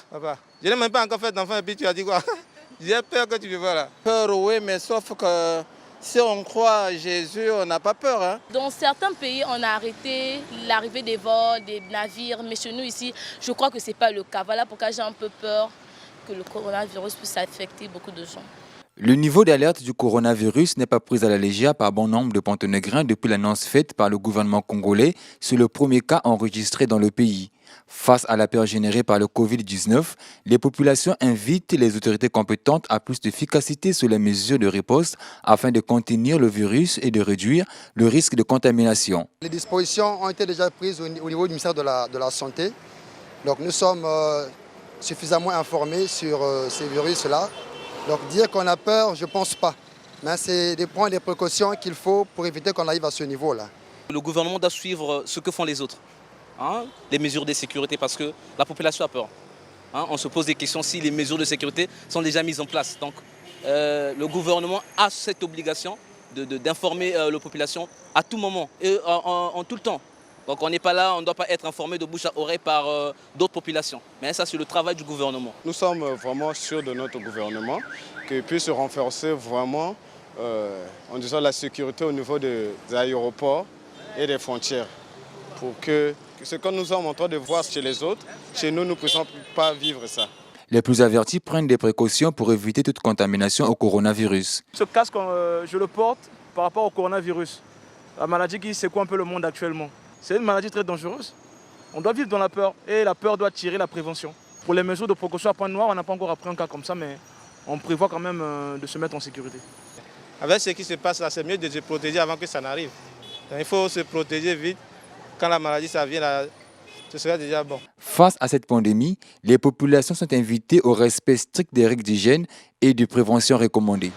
Papa, je n'ai même pas encore fait d'enfant et puis tu as dit quoi? J'ai peur que tu me vois là. Peur, oui, mais sauf que si on croit à Jésus, on n'a pas peur. Hein. Dans certains pays, on a arrêté l'arrivée des vols, des navires, mais chez nous ici, je crois que ce n'est pas le cas. Voilà pourquoi j'ai un peu peur que le coronavirus puisse affecter beaucoup de gens. Le niveau d'alerte du coronavirus n'est pas pris à la légère par bon nombre de Pontonégrins depuis l'annonce faite par le gouvernement congolais sur le premier cas enregistré dans le pays. Face à la peur générée par le Covid-19, les populations invitent les autorités compétentes à plus d'efficacité sur les mesures de riposte afin de contenir le virus et de réduire le risque de contamination. Les dispositions ont été déjà prises au niveau du ministère de la Santé. Donc nous sommes suffisamment informés sur ces virus-là. Donc dire qu'on a peur, je ne pense pas. Mais c'est des points de précaution qu'il faut pour éviter qu'on arrive à ce niveau-là. Le gouvernement doit suivre ce que font les autres, hein, les mesures de sécurité, parce que la population a peur. Hein, on se pose des questions si les mesures de sécurité sont déjà mises en place. Donc le gouvernement a cette obligation d'informer la population à tout moment et en tout le temps. Donc on n'est pas là, on ne doit pas être informé de bouche à oreille par d'autres populations. Mais ça, c'est le travail du gouvernement. Nous sommes vraiment sûrs de notre gouvernement qu'il puisse renforcer vraiment en disant la sécurité au niveau des aéroports et des frontières. Pour que ce que nous sommes en train de voir chez les autres, chez nous, nous ne puissions pas vivre ça. Les plus avertis prennent des précautions pour éviter toute contamination au coronavirus. Ce casque, je le porte par rapport au coronavirus. La maladie qui secoue un peu le monde actuellement. C'est une maladie très dangereuse. On doit vivre dans la peur et la peur doit tirer la prévention. Pour les mesures de précaution à point noir, on n'a pas encore appris un cas comme ça, mais on prévoit quand même de se mettre en sécurité. Avec ce qui se passe là, c'est mieux de se protéger avant que ça n'arrive. Il faut se protéger vite. Quand la maladie ça vient, là, ce serait déjà bon. Face à cette pandémie, les populations sont invitées au respect strict des règles d'hygiène et de prévention recommandées.